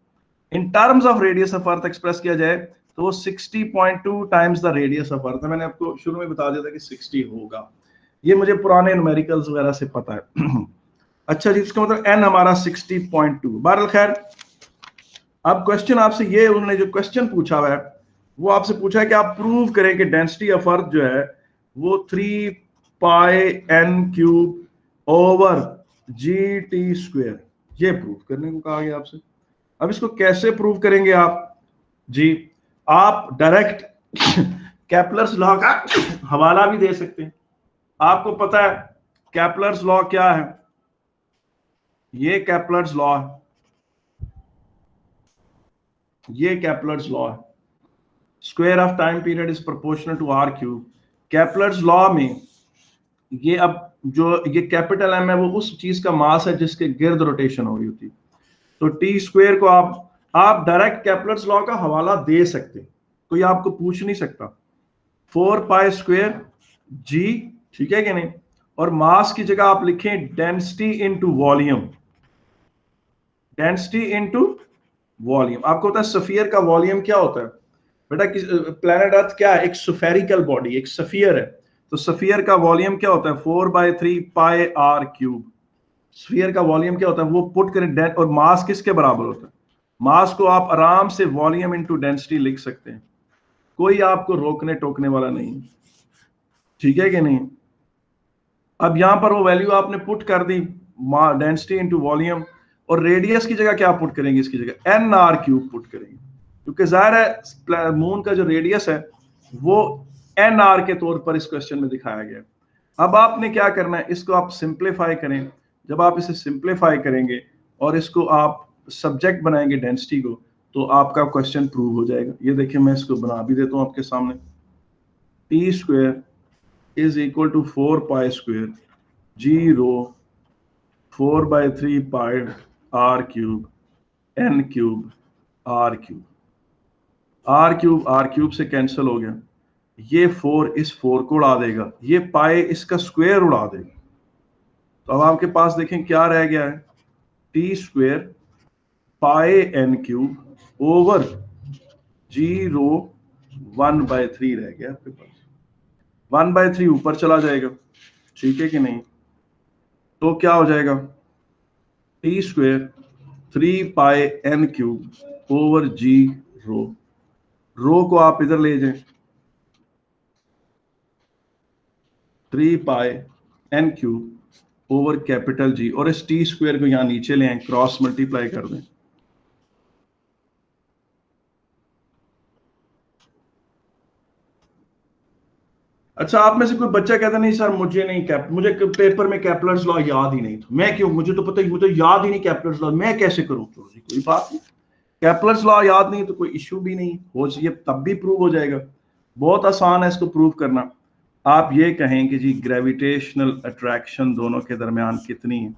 in terms of radius of earth express किया जाए, तो वो 60.2 times the radius of earth है। मैंने आपको शुरू में बता दिया था कि 60 होगा, ये मुझे पुराने न्यूमेरिकल्स वगैरह से पता है। अच्छा जी, इसका मतलब n हमारा 60.2। बहरहाल खैर, अब क्वेश्चन आपसे ये, उन्होंने जो क्वेश्चन पूछा हुआ है वो आपसे पूछा है कि आप प्रूव करें कि डेंसिटी ऑफ अर्थ जो है वो 3πn³ ये प्रूव करने को कहा गया आपसे। अब इसको कैसे प्रूव करेंगे आप जी? आप डायरेक्ट केपलर्स लॉ का हवाला भी दे सकते हैं। आपको पता है केपलर्स लॉ क्या है? ये केपलर्स लॉ है, ये केपलर्स लॉ है, square of time period is proportional to r³। Kepler's law में ये, अब जो ये कैपिटल M है वो उस चीज का मास है जिसके गिर्द रोटेशन हो रही होती, तो t² को आप डायरेक्ट केपलर्स लॉ का हवाला दे सकते, कोई आपको पूछ नहीं सकता। 4π² g, ठीक है कि नहीं, और मास की जगह आप लिखें density into volume, density into volume. आपको पता है स्फीयर का वॉल्यूम क्या होता है बेटा? प्लैनेट अर्थ क्या है? एक स्फेरिकल बॉडी, एक स्फीयर है, तो स्फीयर का वॉल्यूम क्या होता है? 4/3πr³। स्फीयर का वॉल्यूम क्या होता है? वो पुट करें, और मास किसके बराबर होता है? मास को आप आराम से वॉल्यूम इनटू डेंसिटी लिख सकते हैं, कोई आपको रोकने टोकने वाला नहीं, ठीक है कि नहीं? अब यहां पर वो वैल्यू आपने पुट कर दी, डेंसिटी इनटू वॉल्यूम, और रेडियस की जगह क्या पुट करेंगे, इसकी जगह एन आर क्यूब पुट करेंगे, क्योंकि जाहिर है मून का जो रेडियस है वो एन आर के तौर पर इस क्वेश्चन में दिखाया गया है। अब आपने क्या करना है, इसको आप सिंप्लीफाई करें। जब आप इसे सिंप्लीफाई करेंगे और इसको आप सब्जेक्ट बनाएंगे डेंसिटी को, तो आपका क्वेश्चन प्रूव हो जाएगा। ये देखिए मैं इसको बना भी देता हूं आपके सामने। T square is equal to 4 pi square G rho 4/3 pi R cube N cube R cube. R cube से कैंसिल हो गया, ये 4 इस 4 को उड़ा देगा, ये पाई इसका स्क्वायर उड़ा देगा। तो अब आपके पास देखें क्या रह गया है, T square pi n cube over G rho 1/3 रह गया आपके पास। 1/3 ऊपर चला जाएगा, ठीक है कि नहीं, तो क्या हो जाएगा, T square 3 pi n cube over G rho, rho को आप इधर ले जाएं, 3 pi n cube over capital G, और इस टी स्क्वायर को यहां नीचे ले आए, क्रॉस मल्टीप्लाई कर दें। अच्छा, आप में से कोई बच्चा कहता नहीं सर मुझे नहीं मुझे पेपर में कैपलर्स लॉ याद ही नहीं था, मैं क्यों, मुझे तो पता ही, मुझे याद ही नहीं कैपलर्स लॉ, मैं कैसे करूं। तो कोई बात नहीं, कैपलर्स लॉ याद नहीं तो कोई इश्यू भी नहीं, हो चाहिए तब भी प्रूव हो जाएगा। बहुत आसान है इसको प्रूव करना। आप ये कहें कि जी ग्रेविटेशनल अट्रैक्शन दोनों के दरमियान कितनी है,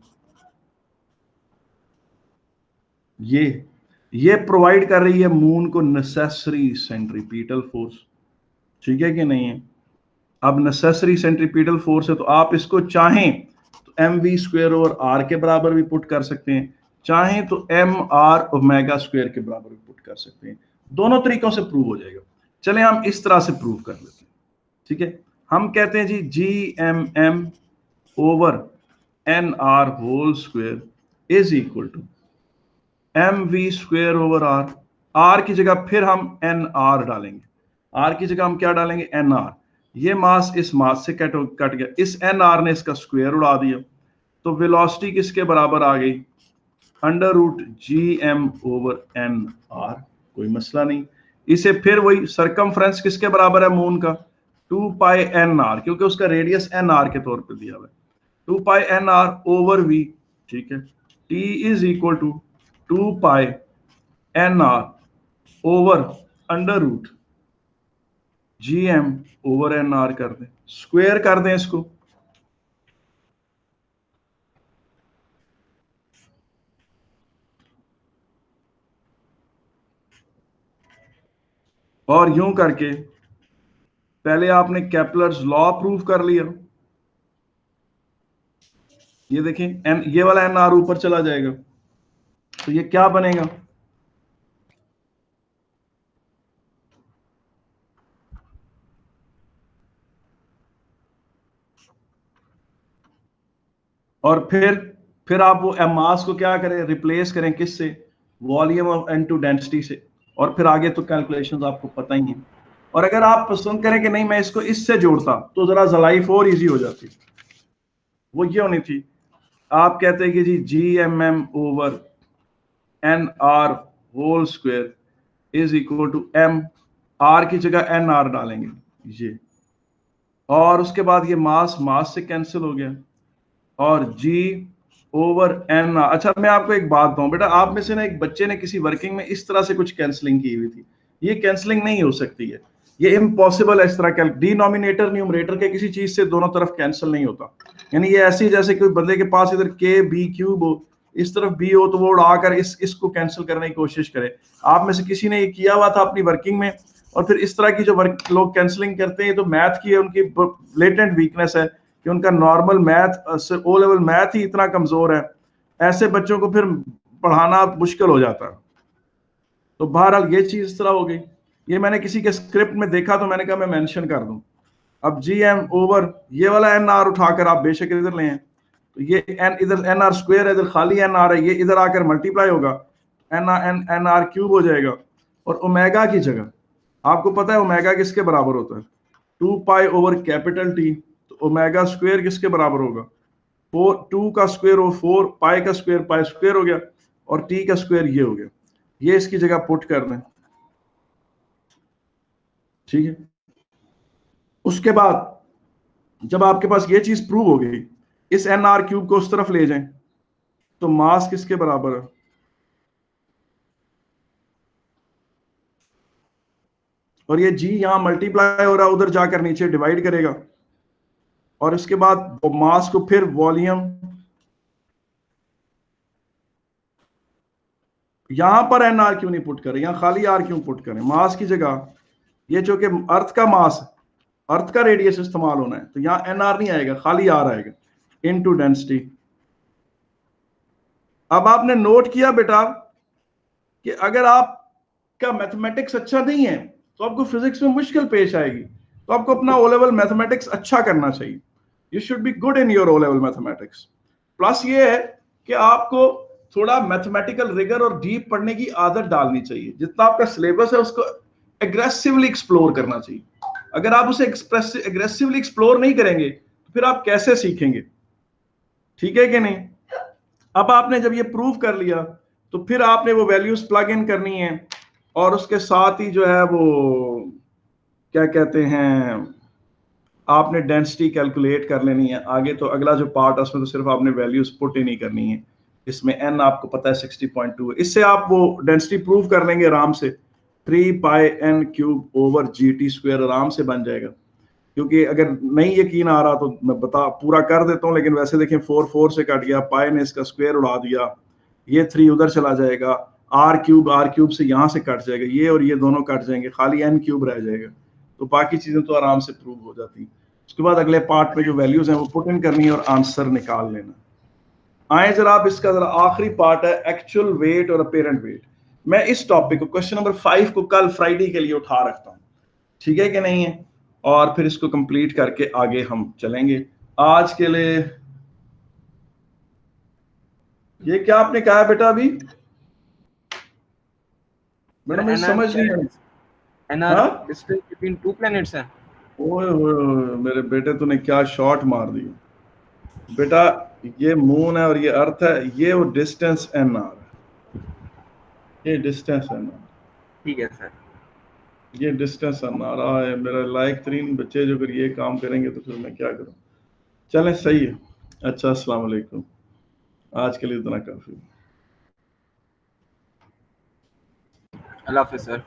ये प्रोवाइड कर रही है मून को नेसेसरी सेंट्रीपिटल फोर्स, ठीक है कि नहीं है। अब नेसेसरी सेंट्रीपिटल फोर्स है तो आप इसको चाहें तो M we square over R के बराबर भी पुट कर सकते हैं, चाहें तो एम आर ओमेगा स्क्वायर के बराबर भी पुट कर सकते हैं। दोनों तरीकों से प्रूव हो जाएगा। चलें हम इस तरह से प्रूव कर लेते हैं, ठीक है। हम कहते हैं जी G M over N r whole square is equal to m we square over r. R की जगह फिर हम एन आर डालेंगे, आर की जगह हम क्या डालेंगे, एन आर। ये मास इस मास से कट गया, इस एन आर ने इसका स्क्वायर उड़ा दिया, तो वेलोसिटी किसके बराबर आ गई, under root G M over N R. कोई मसला नहीं। इसे फिर वही सरकमफ्रेंस किसके बराबर है मून का, 2 पाई एन आर, क्योंकि उसका रेडियस एन आर के तौर पर दिया हुआ है, 2 pi N R over V, ठीक है। T is equal to 2 pi N R over under root G M over N R कर दें, स्क्वायर कर दें इसको, और यूं करके पहले आपने केपलर्स लॉ प्रूव कर लिया। ये देखें एन, ये वाला एन आर ऊपर चला जाएगा, तो ये क्या बनेगा, और फिर आप वो मास को क्या करें, रिप्लेस करें किससे, volume of N to density से, और फिर आगे तो कैलकुलेशंस आपको पता ही है। और अगर आप पसंद करें कि नहीं मैं इसको इससे जोड़ता, तो जरा लाइफ और इजी हो जाती, वो ये होनी थी, आप कहते हैं कि जी G M over N r whole square is equal to m, r की जगह एन आर डालेंगे ये, और उसके बाद ये मास से कैंसिल हो गया, और g ओवर एन। अच्छा मैं आपको एक बात बताऊं बेटा, आप में से ना एक बच्चे ने किसी वर्किंग में इस तरह से कुछ कैंसलिंग की हुई थी, ये कैंसलिंग नहीं हो सकती है, ये इम्पॉसिबल है। इस तरह डिनोमिनेटर न्यूमरेटर के किसी चीज से दोनों तरफ कैंसिल नहीं होता, यानी ये ऐसी जैसे कोई बंदे के पास इधर के बी क्यूब हो, इस तरफ बी हो, तो वो उड़ाकर इसको कैंसिल करने की कोशिश करे। आप में से किसी ने ये किया हुआ था अपनी वर्किंग में, और फिर इस तरह की जो लोग कैंसलिंग करते हैं तो मैथ की है उनकी ब्लेटेंट वीकनेस है कि उनका normal math O level math ही इतना कमजोर है, ऐसे बच्चों को फिर पढ़ाना मुश्किल हो जाता है। तो बहरहाल ये चीज इस तरह हो गई, ये मैंने किसी के स्क्रिप्ट में देखा तो मैंने कहा मैं मेंशन कर दूं। अब जी एम ओवर ये वाला एन आर उठाकर आप बेशक इधर ले हैं, तो ये एन इधर एन आर स्क्वायर है, इधर खाली एन आर है, ये इधर आकर मल्टीप्लाई होगा, एन आर क्यूब हो जाएगा। और ओमेगा की जगह आपको पता है ओमेगा किसके बराबर होता है, 2 पाई ओवर कैपिटल टी, तो ओमेगा स्क्वायर किसके बराबर होगा? 2 का स्क्वायर हो 4, पाई का स्क्वायर पाई स्क्वायर हो गया, और टी का स्क्वायर ये हो गया। ये इसकी जगह पुट कर दें, ठीक है। उसके बाद जब आपके पास ये चीज प्रूव हो गई, इस एन आर क्यूब को उस तरफ ले जाएं, तो मास किसके बराबर है? और ये जी यहां मल्टीप्लाई हो रहा है, उधर जाकर नीचे डिवाइड करेगा, और इसके बाद मास को फिर वॉल्यूम, यहां पर एन आर क्यों नहीं पुट करें, यहां खाली आर क्यों पुट करें? मास की जगह ये जो कि अर्थ का मास, अर्थ का रेडियस इस्तेमाल होना है, तो यहां एन आर नहीं आएगा, खाली आर आएगा इनटू डेंसिटी। अब आपने नोट किया बेटा कि अगर आपका मैथमेटिक्स अच्छा नहीं है तो आपको फिजिक्स में मुश्किल पेश आएगी, तो आपको अपना ओ लेवल मैथमेटिक्स अच्छा करना चाहिए। You should be good in your O level mathematics. Plus ये है कि आपको थोड़ा मैथमेटिकल रिगर और डीप पढ़ने की आदत डालनी चाहिए। जितना आपका सिलेबस है उसको एग्रेसिवली एक्सप्लोर करना चाहिए। अगर आप उसे एग्रेसिवली एक्सप्लोर नहीं करेंगे तो फिर आप कैसे सीखेंगे? ठीक है कि नहीं? अब आपने जब ये प्रूव कर लिया तो फिर आपने वो वैल्यूज प्लग इन करनी है, और उसके साथ ही जो है वो क्या कहते हैं, आपने डेंसिटी कैलकुलेट कर लेनी है। आगे तो अगला जो पार्ट है उसमें तो सिर्फ आपने वैल्यूज पुट ही नहीं करनी है। इसमें एन आपको पता है 60.2 है, इससे आप वो डेंसिटी प्रूव कर लेंगे आराम से। 3 pi n cube over G T square आराम से बन जाएगा। क्योंकि अगर नहीं यकीन आ रहा तो मैं पूरा कर देता हूँ, लेकिन वैसे देखें 4 से कट गया, पाई ने इसका स्क्वायर उड़ा दिया, ये 3 उधर चला जाएगा, आर क्यूब से यहाँ से कट जाएगा, ये और ये दोनों कट जाएंगे, खाली एन क्यूब रह जाएगा। तो बाकी चीजें तो आराम से प्रूव हो जाती हैं। उसके बाद अगले पार्ट में जो वैल्यूज हैं वो पुट इन करनी है और आंसर निकाल लेना। आए जरा आप इसका जरा आखिरी पार्ट है एक्चुअल वेट और अपेरेंट वेट। मैं इस टॉपिक को क्वेश्चन नंबर 5 को कल फ्राइडे के लिए उठा रखता हूँ, ठीक है कि नहीं है, और फिर इसको कंप्लीट करके आगे हम चलेंगे। आज के लिए ये क्या आपने कहा बेटा? अभी मैडम मुझे समझ नहीं आई। NR distance between two planets है। ओए मेरे बेटे तूने क्या शॉट मार दिया बेटा। ये मून है और ये अर्थ है, ये वो डिस्टेंस एन आर है, ये डिस्टेंस एन आर। ठीक है सर। ये डिस्टेंस एन आर है। मेरा लायक तरीन बच्चे जो अगर ये काम करेंगे तो फिर मैं क्या करूं? चलें सही है। अच्छा, अस्सलाम वालेकुम। आज के लिए इतना काफी। अल्लाह हाफिज़ सर।